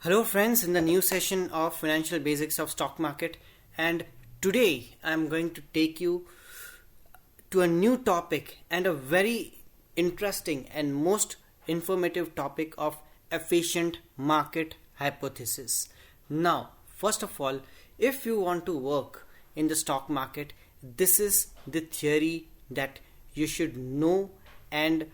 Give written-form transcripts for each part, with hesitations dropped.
Hello friends, in the new session of Financial Basics of Stock Market, and today I'm going to take you to a new topic and a very interesting and most informative topic of efficient market hypothesis. Now, first of all, if you want to work in the stock market, this is the theory that you should know, and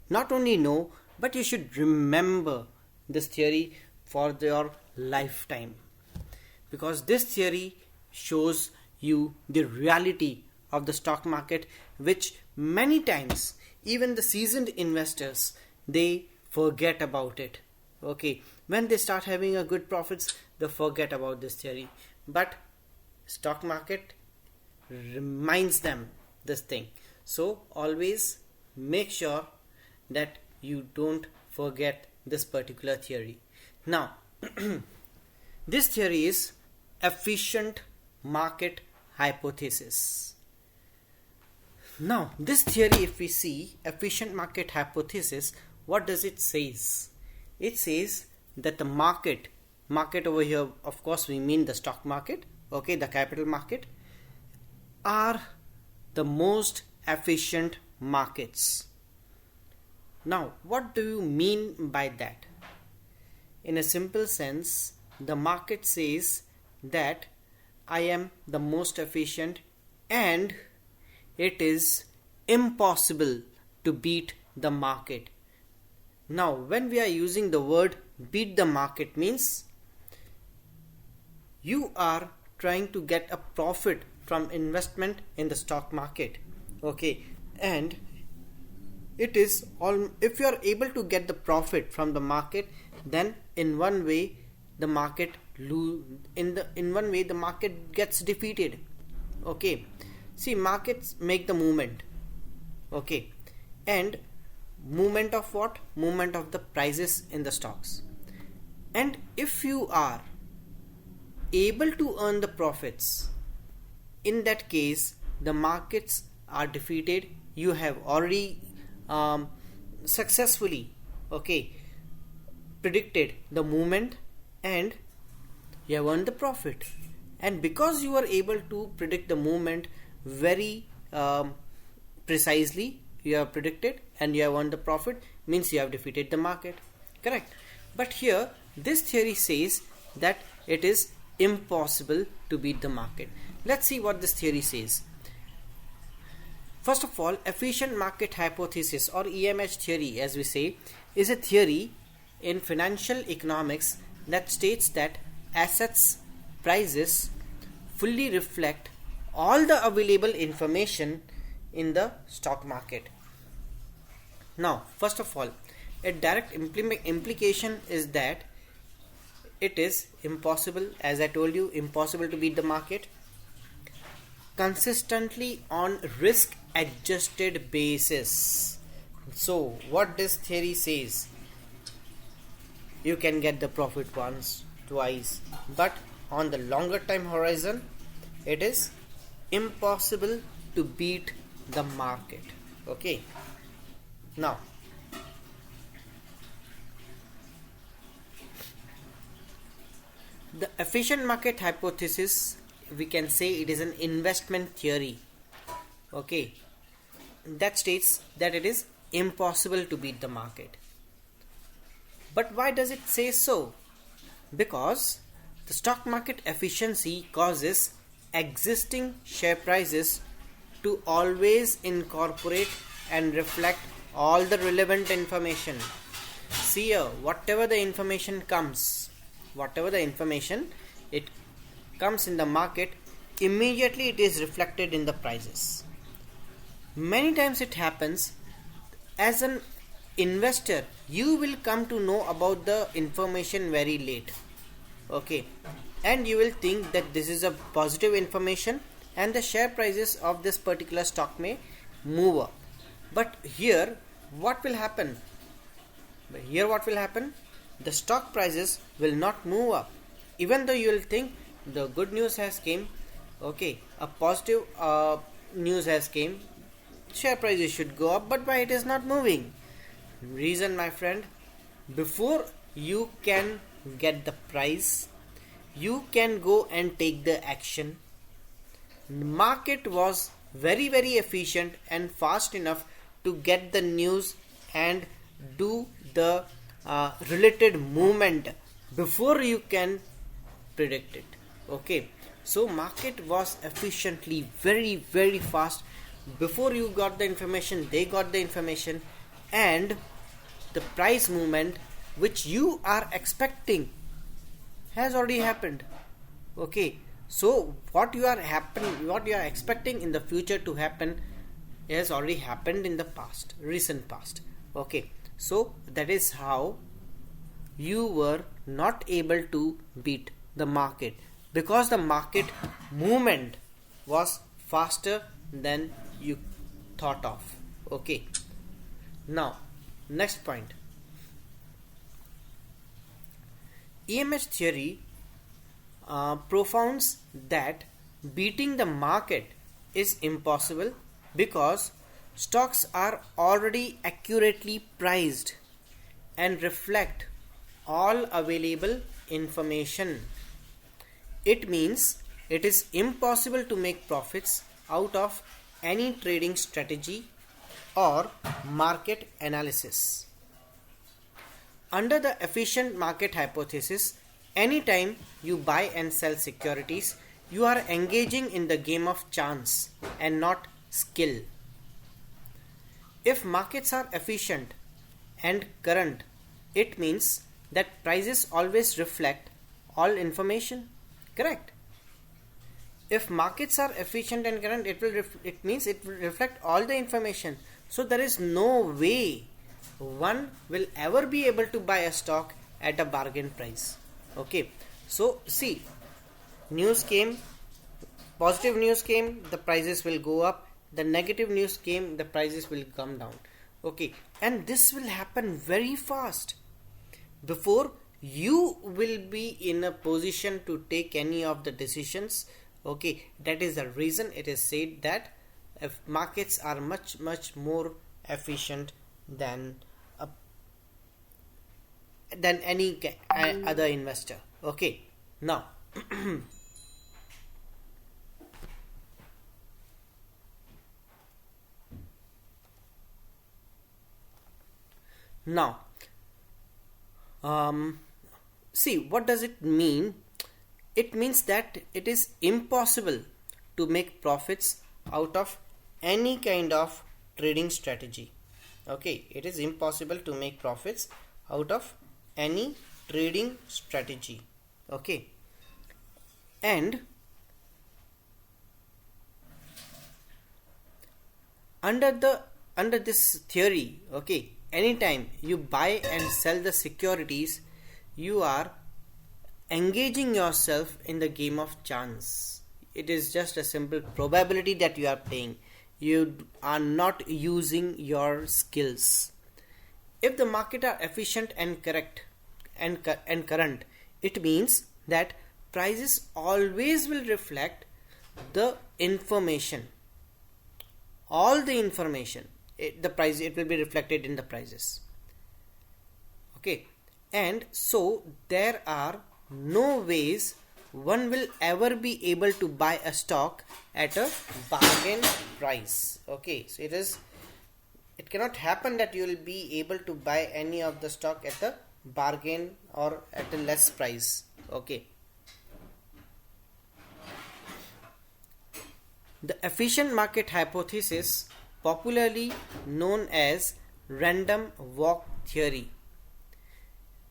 not only know, but you should remember this theory for your lifetime, because this theory shows you the reality of the stock market, which many times even the seasoned investors they forget about it. Okay, when they start having a good profits, they forget about this theory, but stock market reminds them this thing. So always make sure that you don't forget this particular theory. Now, this theory is efficient market hypothesis. Now, this theory, if we see efficient market hypothesis, what does it says? It says that the market over here, of course, we mean the stock market, okay, the capital market, are the most efficient markets. Now, what do you mean by that? In a simple sense, the market says that I am the most efficient and it is impossible to beat the market. Now, when we are using the word beat the market, means you are trying to get a profit from investment in the stock market. Okay, and it is all, if you are able to get the profit from the market, then in one way the market gets defeated. Okay, see, markets make the movement. Okay, and movement of what? Movement of the prices in the stocks. And if you are able to earn the profits, in that case the markets are defeated. You have already successfully, okay, predicted the movement and you have earned the profit. And because you are able to predict the movement very precisely, you have predicted and you have earned the profit, means you have defeated the market. Correct. But here this theory says that it is impossible to beat the market. Let's see what this theory says. First of all, efficient market hypothesis, or EMH theory as we say, is a theory in financial economics that states that assets prices fully reflect all the available information in the stock market. Now, first of all, a direct implication is that it is impossible, as I told you, impossible to beat the market consistently on risk adjusted basis. So what this theory says, you can get the profit once, twice, but on the longer time horizon it is impossible to beat the market. Okay, now the efficient market hypothesis, we can say it is an investment theory, okay, that states that it is impossible to beat the market. But why does it say so? Because the stock market efficiency causes existing share prices to always incorporate and reflect all the relevant information. See here, whatever the information it comes in the market, immediately it is reflected in the prices. Many times it happens, as an investor you will come to know about the information very late. Okay, and you will think that this is a positive information and the share prices of this particular stock may move up. But here what will happen? The stock prices will not move up, even though you will think the good news has came, okay, a positive news has came, share prices should go up, but why it is not moving? Reason, my friend, before you can get the price, you can go and take the action. Market was very efficient and fast enough to get the news and do the related movement before you can predict it. Okay, so market was efficiently very fast. Before you got the information, they got the information, and the price movement which you are expecting has already happened. Okay, so what you are expecting in the future to happen has already happened in the past, recent past. Okay, so that is how you were not able to beat the market, because the market movement was faster than you thought of. Okay, now next point. EMH theory propounds that beating the market is impossible because stocks are already accurately priced and reflect all available information. It means it is impossible to make profits out of any trading strategy or market analysis. Under the efficient market hypothesis, anytime you buy and sell securities, you are engaging in the game of chance and not skill. If markets are efficient and current, it means that prices always reflect all information. Correct? If markets are efficient and current, it means it will reflect all the information. So there is no way one will ever be able to buy a stock at a bargain price. Okay, so see, news came, positive news came, the prices will go up. The negative news came, the prices will come down. Okay, and this will happen very fast before you will be in a position to take any of the decisions. Okay, that is the reason it is said that if markets are much more efficient than any other investor. Okay, now see, what does it mean? It means that it is impossible to make profits out of any kind of trading strategy. Okay, it is impossible to make profits out of any trading strategy. Okay, and under this theory, okay, anytime you buy and sell the securities, you are engaging yourself in the game of chance. It is just a simple probability that you are playing. You are not using your skills. If the market are efficient and correct and current, it means that prices always will reflect the information, all the information. It will be reflected in the prices. Okay, and so there are no ways one will ever be able to buy a stock at a bargain price. Okay, so it cannot happen that you will be able to buy any of the stock at a bargain or at a less price. Okay, the efficient market hypothesis, popularly known as random walk theory,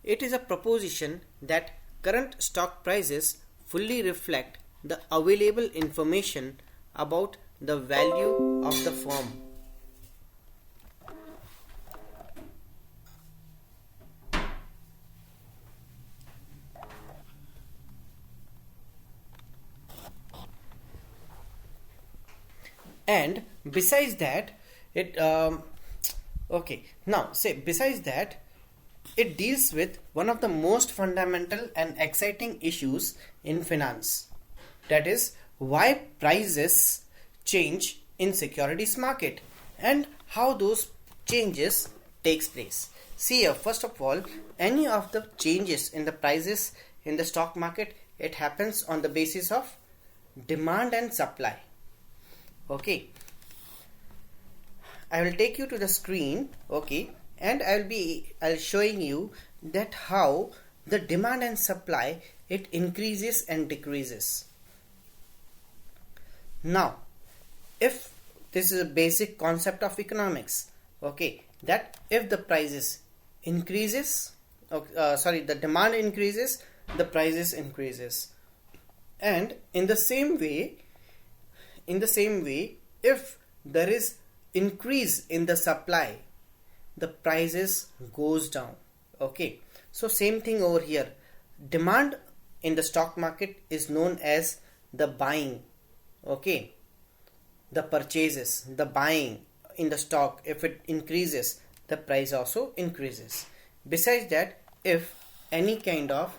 it is a proposition that current stock prices fully reflect the available information about the value of the firm. And besides that, it deals with one of the most fundamental and exciting issues in finance, that is why prices change in securities market and how those changes takes place. See here, first of all, any of the changes in the prices in the stock market, it happens on the basis of demand and supply. Okay, I will take you to the screen. Okay, and I'll showing you that how the demand and supply, it increases and decreases. Now, if this is a basic concept of economics, okay, that if the prices increases, the demand increases, the prices increases. And in the same way, if there is increase in the supply, the prices goes down. Okay, so same thing over here. Demand in the stock market is known as the buying. Okay, the purchases, the buying in the stock, if it increases, the price also increases. Besides that, if any kind of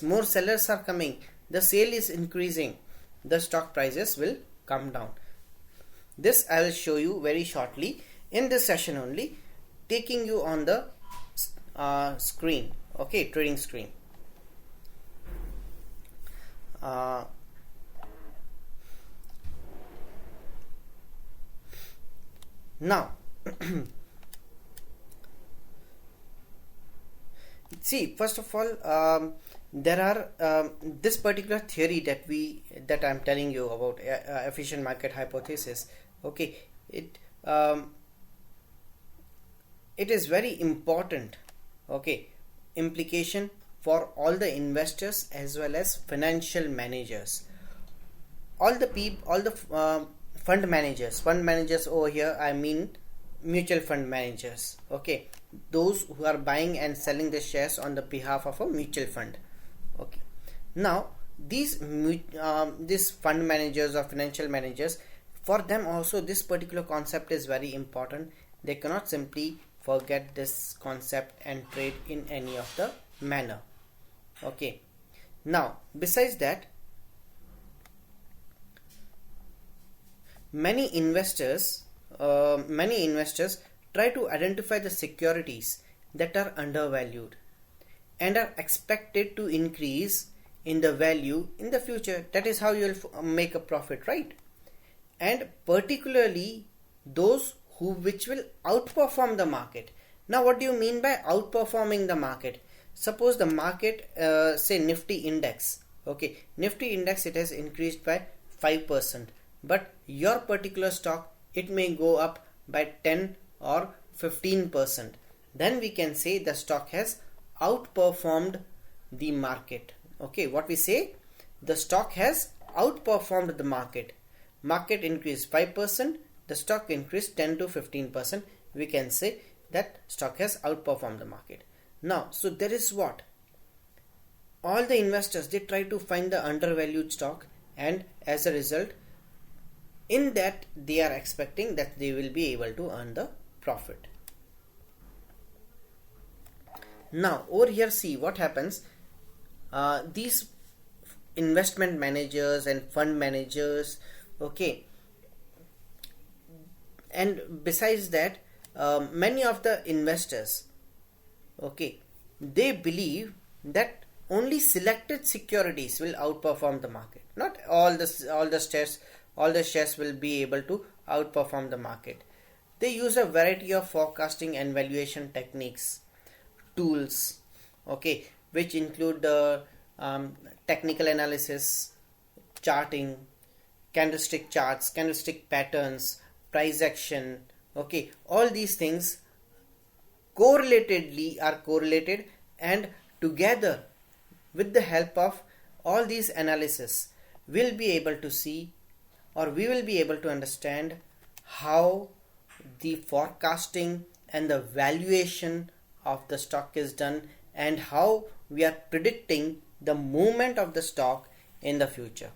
more sellers are coming, the sale is increasing, the stock prices will come down. This I will show you very shortly in this session only, taking you on the screen. Okay, trading screen. Now see, first of all, there are this particular theory that I'm telling you about, efficient market hypothesis. Okay, it is very important. Okay, implication for all the investors as well as financial managers, all the fund managers over here, I mean mutual fund managers. Okay, those who are buying and selling the shares on the behalf of a mutual fund. Okay, now these fund managers or financial managers, for them also this particular concept is very important. They cannot simply forget this concept and trade in any of the manner. Okay, now besides that, many investors try to identify the securities that are undervalued and are expected to increase in the value in the future. That is how you will make a profit, right? And particularly those which will outperform the market. Now, what do you mean by outperforming the market? Suppose the market, say Nifty index. Okay, Nifty index, it has increased by 5%, but your particular stock, it may go up by 10 or 15%. Then we can say the stock has outperformed the market. Okay, what we say, the stock has outperformed the market. Market increased 5%, the stock increased 10 to 15%. We can say that stock has outperformed the market. Now, so there is what? All the investors, they try to find the undervalued stock, and as a result, in that they are expecting that they will be able to earn the profit. Now over here, see what happens. These investment managers and fund managers, okay, and besides that, many of the investors, okay, they believe that only selected securities will outperform the market. Not all the shares will be able to outperform the market. They use a variety of forecasting and valuation techniques, tools, okay, which include the technical analysis, charting, candlestick charts, candlestick patterns, price action. Okay, all these things are correlated, and together with the help of all these analysis, we'll be able to see, or we will be able to understand how the forecasting and the valuation of the stock is done, and how we are predicting the movement of the stock in the future.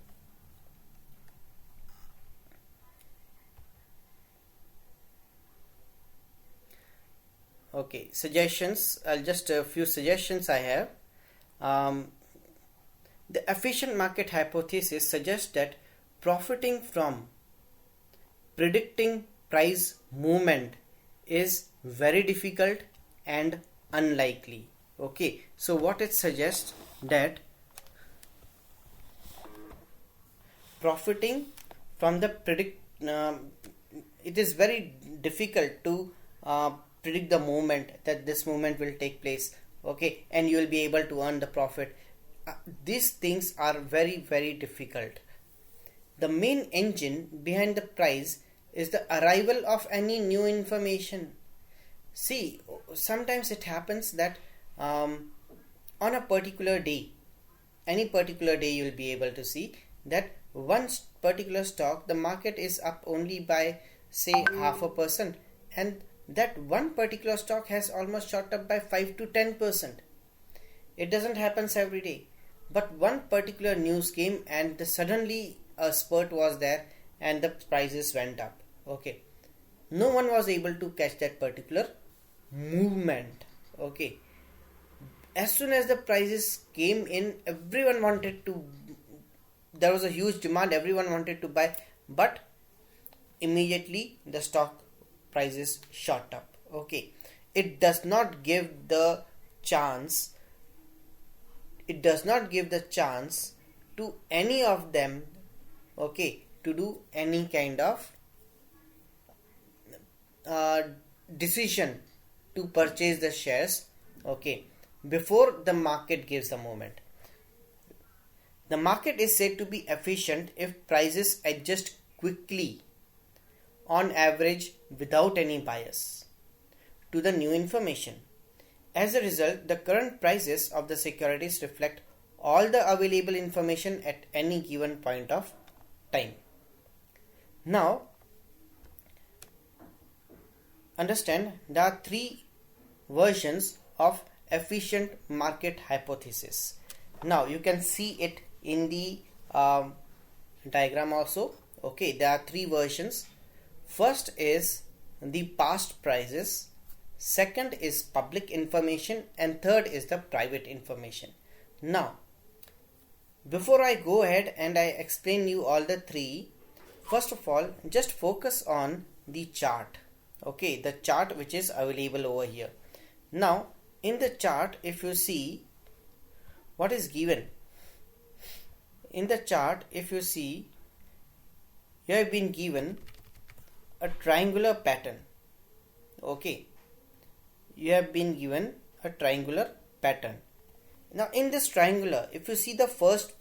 Okay, suggestions. Just a few suggestions I have. The efficient market hypothesis suggests that profiting from predicting price movement is very difficult and unlikely. Okay, so what it suggests that profiting from the it is very difficult to predict the moment that this movement will take place. Okay, and you will be able to earn the profit. These things are very, very difficult. The main engine behind the price is the arrival of any new information. See, sometimes it happens that on a particular day, any particular day, you will be able to see that one particular stock, the market is up only by say 0.5%, and that one particular stock has almost shot up by 5 to 10%. It doesn't happen every day, but one particular news came and suddenly a spurt was there and the prices went up. Okay, no one was able to catch that particular movement. Okay, as soon as the prices came in, everyone wanted to, there was a huge demand, everyone wanted to buy, but immediately the stock prices shot up. Okay, it does not give the chance, to any of them, okay, to do any kind of decision to purchase the shares, okay, before the market gives the moment. The market is said to be efficient if prices adjust quickly, on average without any bias, to the new information. As a result, the current prices of the securities reflect all the available information at any given point of time. Now, understand there are three versions of efficient market hypothesis. Now you can see it in the diagram also. Okay, there are three versions. First is the past prices, second is public information, and third is the private information. Now, before I go ahead and I explain you all the three, first of all, just focus on the chart. Okay, the chart which is available over here. Now, in the chart, if you see what is given, in the chart, if you see, you have been given a triangular pattern. Okay, you have been given a triangular pattern. Now, in this triangular, if you see the first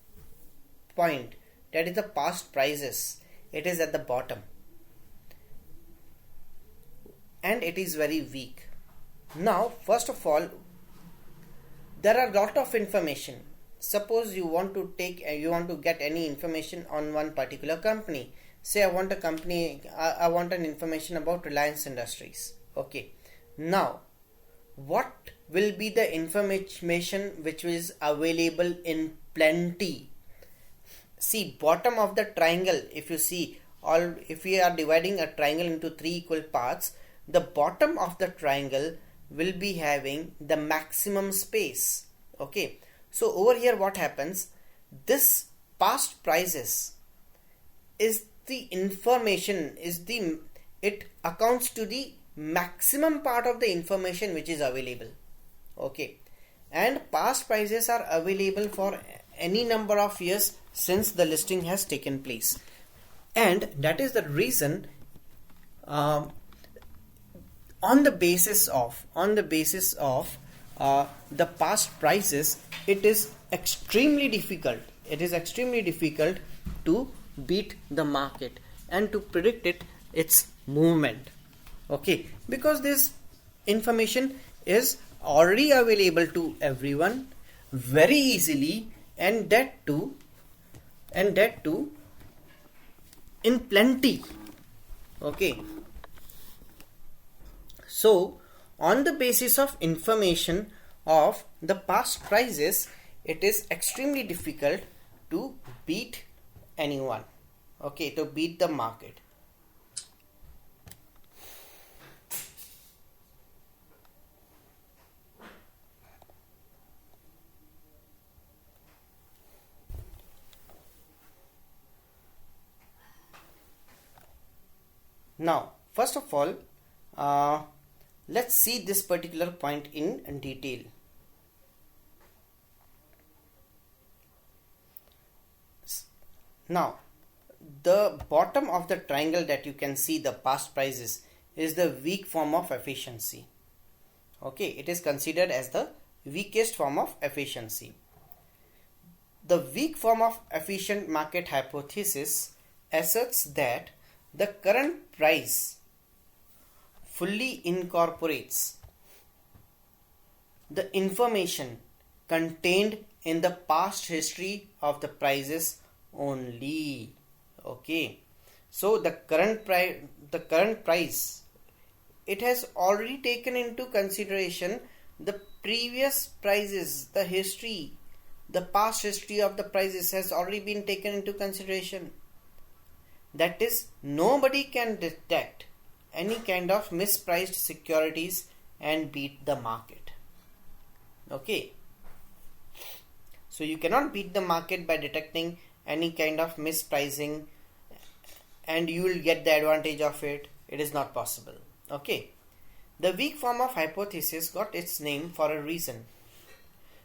point, that is the past prices, it is at the bottom and it is very weak. Now, first of all, there are a lot of information. Suppose you want to get any information on one particular company. Say I want an information about Reliance Industries. Okay, now what will be the information which is available in plenty? See, bottom of the triangle, if you see, if we are dividing a triangle into three equal parts, the bottom of the triangle will be having the maximum space. Okay, so over here what happens, this past prices is the information, it accounts to the maximum part of the information which is available. Okay, and past prices are available for any number of years since the listing has taken place, and that is the reason on the basis of the past prices, it is extremely difficult to beat the market and to predict its movement. Okay, because this information is already available to everyone very easily, and that too in plenty. Okay, so on the basis of information of the past prices, it is extremely difficult to beat anyone. Okay, to beat the market. Now, first of all, Let's see this particular point in detail. Now, the bottom of the triangle that you can see, the past prices, is the weak form of efficiency. Okay, it is considered as the weakest form of efficiency. The weak form of efficient market hypothesis asserts that the current price fully incorporates the information contained in the past history of the prices only. Okay, so the current price, it has already taken into consideration the previous prices, the history, the past history of the prices has already been taken into consideration. That is, nobody can detect any kind of mispriced securities and beat the market. Okay, so you cannot beat the market by detecting any kind of mispricing and you will get the advantage of it. It is not possible. Okay, the weak form of hypothesis got its name for a reason.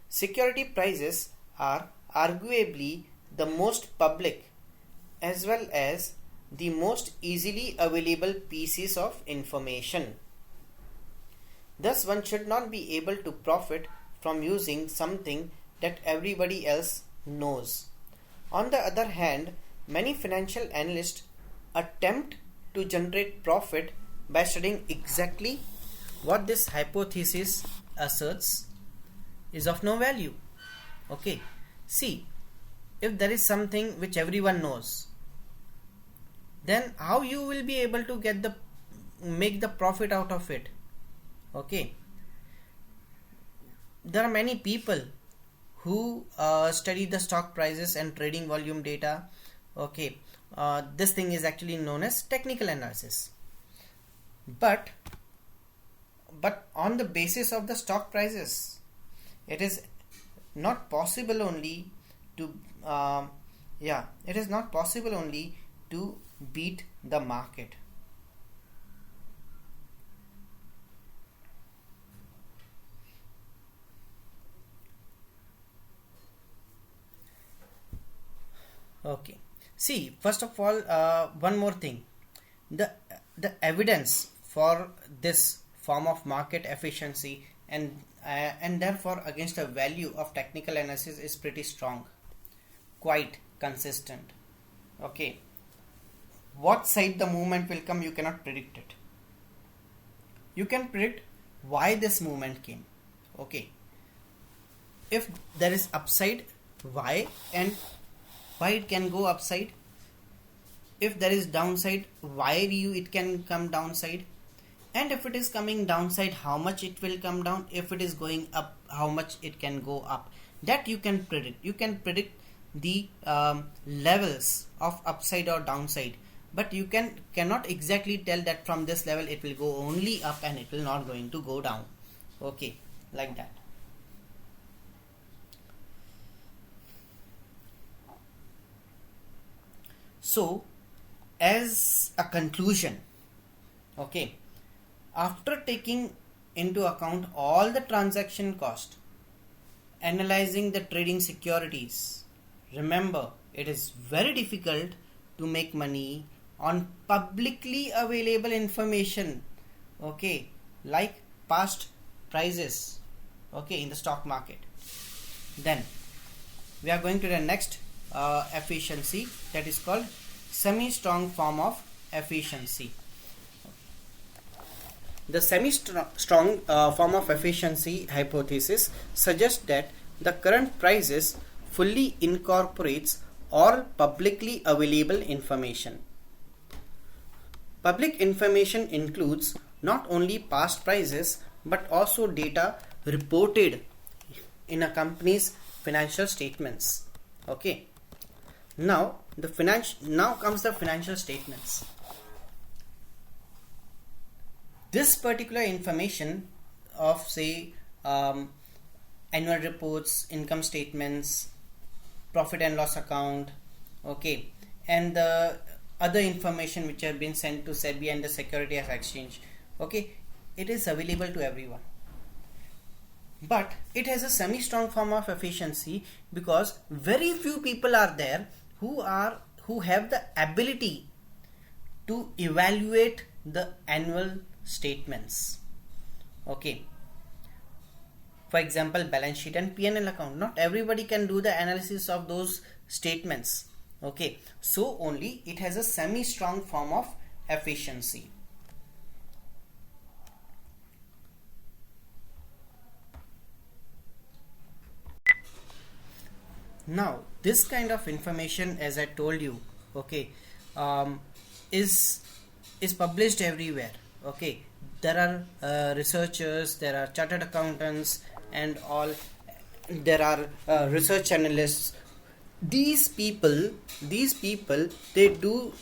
Security prices are arguably the most public as well as the most easily available pieces of information. Thus, one should not be able to profit from using something that everybody else knows. On the other hand, many financial analysts attempt to generate profit by studying exactly what this hypothesis asserts is of no value. Okay, see, if there is something which everyone knows, then how you will be able to make the profit out of it? Okay, there are many people who study the stock prices and trading volume data. Okay, this thing is actually known as technical analysis. But on the basis of the stock prices, it is not possible only to beat the market. Okay, see, first of all, one more thing, the evidence for this form of market efficiency and therefore against the value of technical analysis is pretty strong, quite consistent. Okay, what side the movement will come, you cannot predict it. You can predict why this movement came. Okay, if there is upside, why, and why it can go upside. If there is downside, why it can come downside, and if it is coming downside, how much it will come down. If it is going up, how much it can go up. That you can predict. You can predict the levels of upside or downside, but you cannot exactly tell that from this level it will go only up and it will not going to go down. Okay, like that. So, as a conclusion, okay, after taking into account all the transaction cost, analyzing the trading securities, remember, it is very difficult to make money on publicly available information, okay, like past prices, okay, in the stock market. Then we are going to the next efficiency, that is called semi-strong form of efficiency. The semi-strong form of efficiency hypothesis suggests that the current prices fully incorporates all publicly available information. Public information includes not only past prices but also data reported in a company's financial statements. Okay. Now comes the financial statements. This particular information of, say, annual reports, income statements, profit and loss account, okay, and the other information which have been sent to SEBI and the Securities Exchange, okay, it is available to everyone, but it has a semi-strong form of efficiency because very few people are there who have the ability to evaluate the annual statements. Okay, for example, balance sheet and P&L account, not everybody can do the analysis of those statements. Okay, so only it has a semi-strong form of efficiency. Now this kind of information, as I told you, okay, um, is published everywhere. Okay, there are researchers, there are chartered accountants and all, there are research analysts. These people they do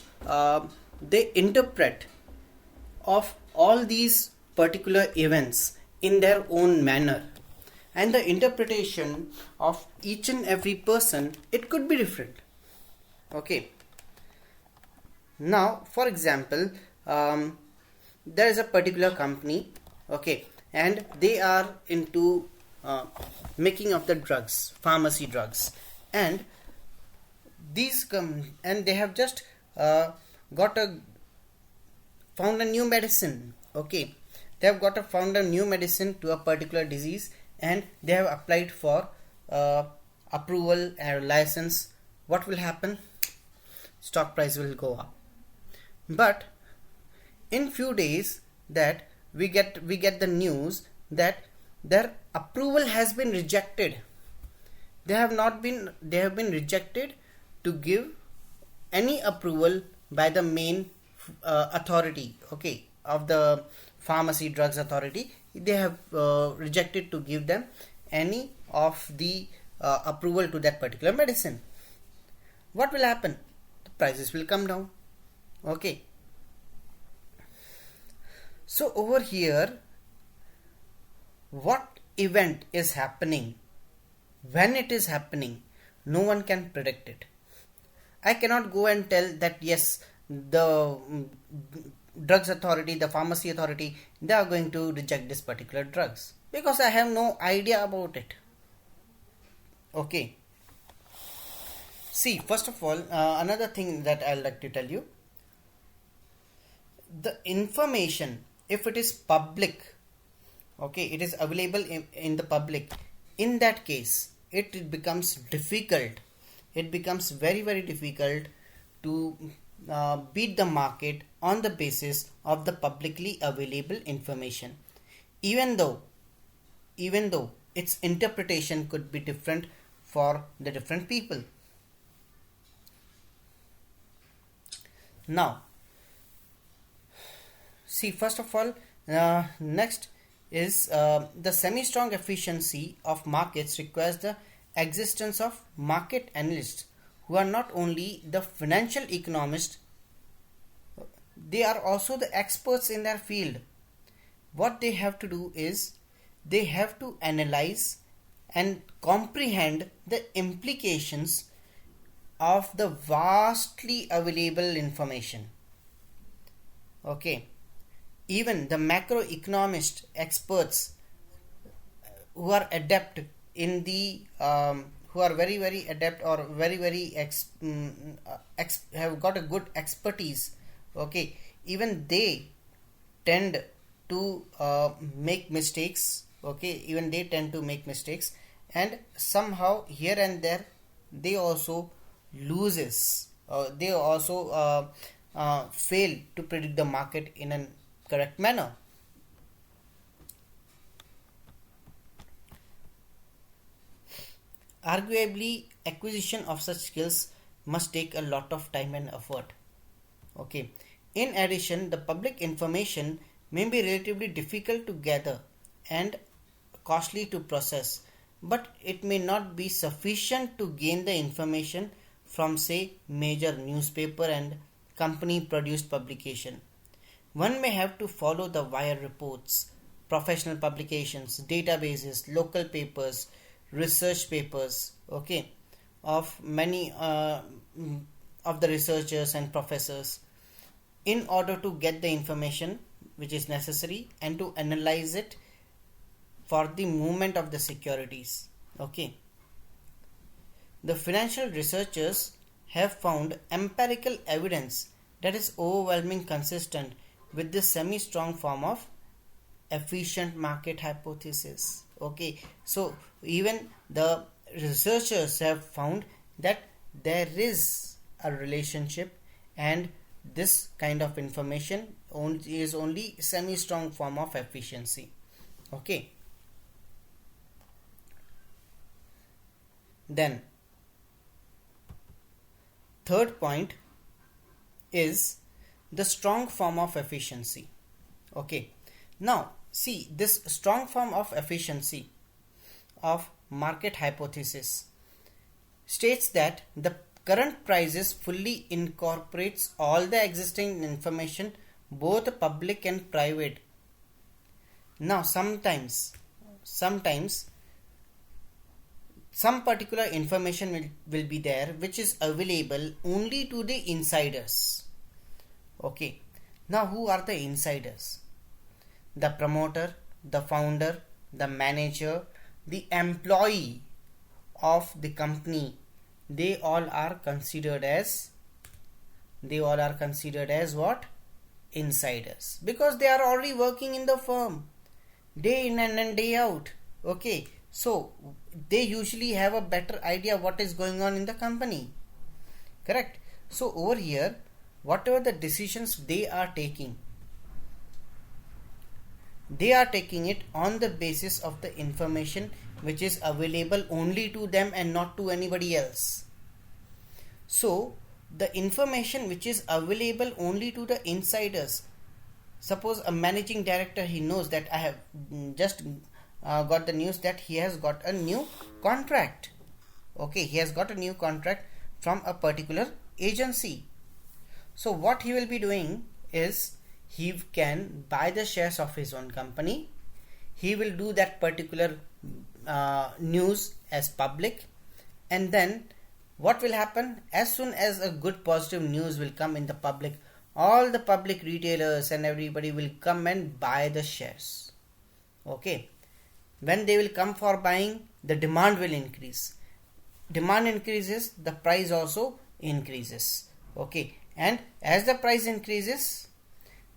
they interpret of all these particular events in their own manner, and the interpretation of each and every person, it could be different. Okay, now for example, there is a particular company, okay, and they are into making of the drugs, pharmacy drugs, and and they have just got a found a new medicine. Okay, they have found a new medicine to a particular disease, and they have applied for approval and license. What will happen? Stock price will go up. But in few days that we get the news that their approval has been rejected. They have been rejected to give any approval by the main authority, okay, of the pharmacy drugs authority. They have rejected to give them any of the approval to that particular medicine. What will happen? The prices will come down. Okay, so over here, what event is happening, when it is happening, no one can predict it. I cannot go and tell that yes, the drugs authority, the pharmacy authority, they are going to reject this particular drugs, because I have no idea about it. Okay, see, first of all, another thing that I'd like to tell you, the information, if it is public, okay, it is available in the public, in that case it becomes difficult, it becomes very very difficult to beat the market on the basis of the publicly available information, even though its interpretation could be different for the different people. Now see, first of all, next is the semi-strong efficiency of markets requires the existence of market analysts who are not only the financial economists, they are also the experts in their field. What they have to do is they have to analyze and comprehend the implications of the vastly available information. Okay, even the macroeconomist experts who are adept in the who are very very adept or very very have got a good expertise, okay, even they tend to make mistakes. Okay, even they tend to make mistakes, and somehow here and there they also loses, they also fail to predict the market in a correct manner. Arguably, acquisition of such skills must take a lot of time and effort. Okay. In addition, the public information may be relatively difficult to gather and costly to process, but it may not be sufficient to gain the information from, say, major newspaper and company produced publication. One may have to follow the wire reports, professional publications, databases, local papers, research papers, okay, of many of the researchers and professors in order to get the information which is necessary and to analyze it for the movement of the securities. Okay. The financial researchers have found empirical evidence that is overwhelmingly consistent with this semi-strong form of efficient market hypothesis. Okay, so even the researchers have found that there is a relationship, and this kind of information is only semi-strong form of efficiency. Okay, then third point is the strong form of efficiency. Okay, now see, this strong form of efficiency of market hypothesis states that the current prices fully incorporates all the existing information, both public and private. Now sometimes some particular information will be there which is available only to the insiders. Okay, now who are the insiders? The promoter, the founder, the manager, the employee of the company, they all are considered as what? Insiders, because they are already working in the firm day in and day out. Okay, so they usually have a better idea what is going on in the company. Correct? So over here, whatever the decisions they are taking it on the basis of the information which is available only to them and not to anybody else. So the information which is available only to the insiders, suppose a managing director, he knows that I have just got the news that he has got a new contract. Okay, he has got a new contract from a particular agency. So what he will be doing is he can buy the shares of his own company. He will do that particular news as public, and then what will happen? As soon as a good positive news will come in the public, all the public retailers and everybody will come and buy the shares. Okay, when they will come for buying, the demand will increase. Demand increases, the price also increases. Okay, and as the price increases,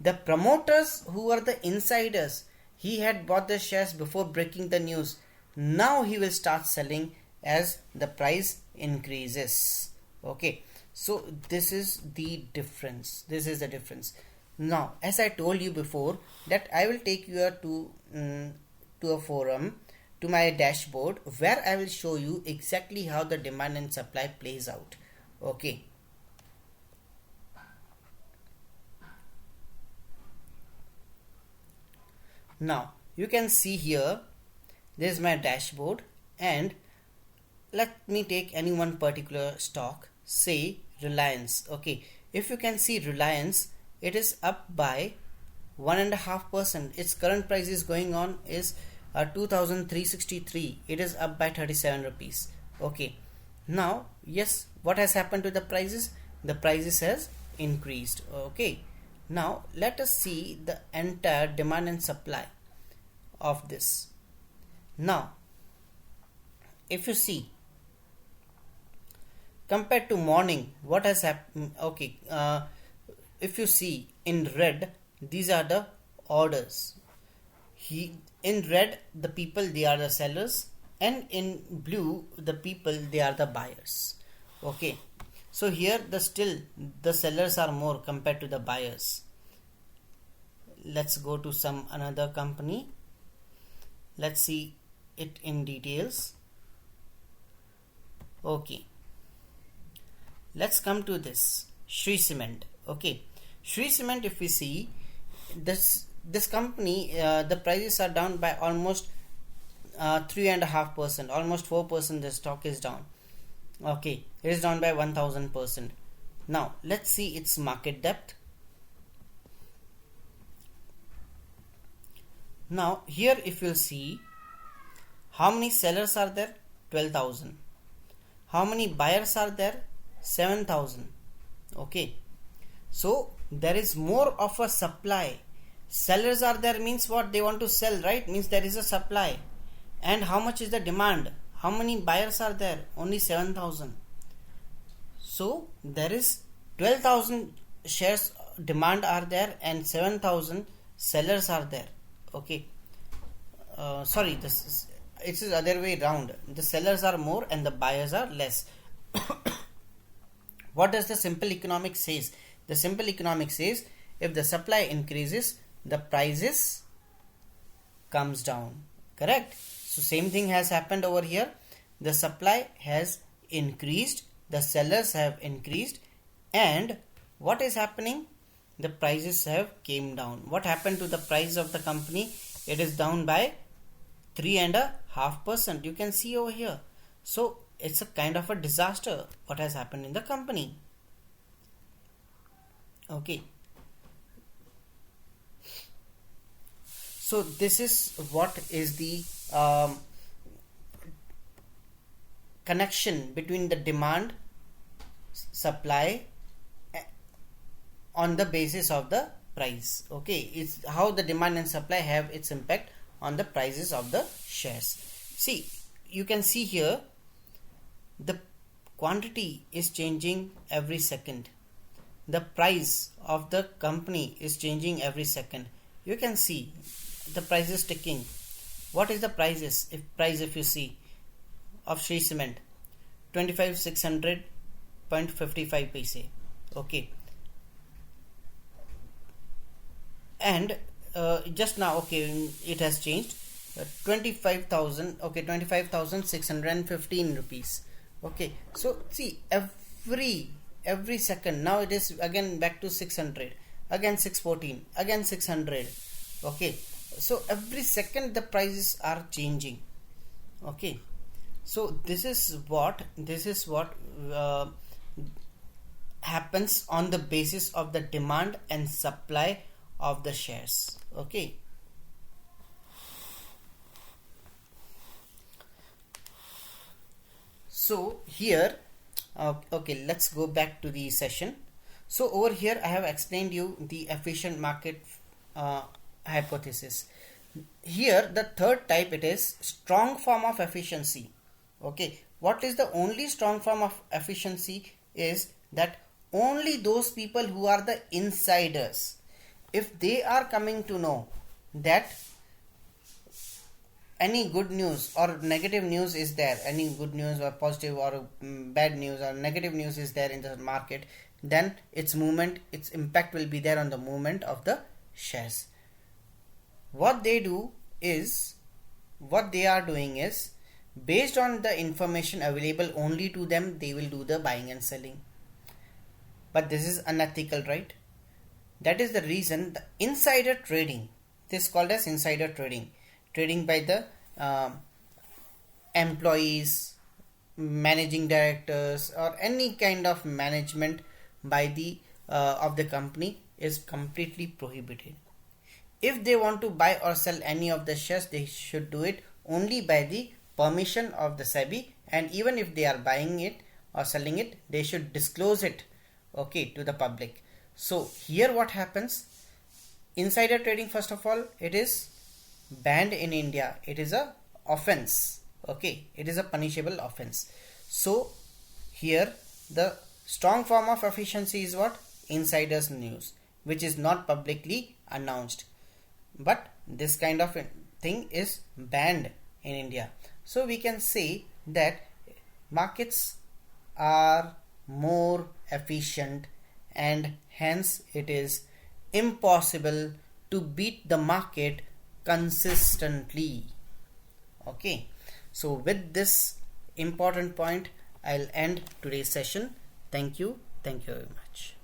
the promoters who are the insiders, he had bought the shares before breaking the news. Now he will start selling as the price increases. Okay, so this is the difference. Now, as I told you before, that I will take you to a forum, to my dashboard, where I will show you exactly how the demand and supply plays out. Okay. Now you can see here, this is my dashboard, and let me take any one particular stock, say Reliance. Okay, if you can see Reliance, it is up by 1.5%. Its current price is going on is 2,363. It is up by 37 rupees. Okay, now yes, what has happened to the prices? The prices has increased. Okay, now let us see the entire demand and supply of this. Now if you see, compared to morning, what has happened? Okay, if you see in red, these are the orders. In red, the people, they are the sellers, and in blue, the people, they are the buyers. Okay, so here the sellers are more compared to the buyers. Let's go to some another company. Let's see it in details. Okay, let's come to this Shree Cement. Okay, Shree Cement, if we see this company, the prices are down by almost 3.5%, almost 4%. The stock is down. Okay, it is down by 1000%. Now let's see its market depth. Now here, if you see, how many sellers are there? 12,000. How many buyers are there? 7,000. Okay, so there is more of a supply sellers are there means what? They want to sell, right? Means there is a supply. And how much is the demand? How many buyers are there? Only 7,000. So there is 12,000 shares demand are there and 7,000 sellers are there. Okay. Sorry, it is other way round. The sellers are more and the buyers are less. What does the simple economics says? The simple economics says if the supply increases, the prices comes down. Correct? So same thing has happened over here. The supply has increased, the sellers have increased, and what is happening? The prices have came down. What happened to the price of the company? It is down by 3.5%. You can see over here. So it's a kind of a disaster what has happened in the company. Okay. So this is what is the connection between the demand, supply on the basis of the price. Okay, it's how the demand and supply have its impact on the prices of the shares. See, you can see here the quantity is changing every second. The price of the company is changing every second. You can see the price is ticking. What is the prices? If you see of Shree Cement, 25,600.55 paise. Okay. And just now, okay, it has changed. 25,615 rupees. Okay. So see, every second now it is again back to 600, again 614, again 600. Okay. So every second the prices are changing. Okay. So this is what happens on the basis of the demand and supply of the shares. Okay. So here, okay, let's go back to the session. So over here I have explained you the efficient market hypothesis. Here the third type, it is strong form of efficiency. Okay, what is the only strong form of efficiency is that only those people who are the insiders, if they are coming to know that any good news or negative news is there, any good news or positive or bad news or negative news is there in the market, then its movement, its impact will be there on the movement of the shares. What they are doing is, based on the information available only to them, they will do the buying and selling. But this is unethical, right? That is the reason the insider trading, this is called as insider trading, trading by the employees, managing directors, or any kind of management by the of the company is completely prohibited. If they want to buy or sell any of the shares, they should do it only by the permission of the SEBI, and even if they are buying it or selling it, they should disclose it, okay, to the public. So here what happens? Insider trading, first of all, it is banned in India. It is a offense. Okay, it is a punishable offense. So here the strong form of efficiency is what? Insiders news, which is not publicly announced. But this kind of thing is banned in India. So we can say that markets are more efficient, and hence it is impossible to beat the market consistently. Okay, so with this important point, I'll end today's session. Thank you very much.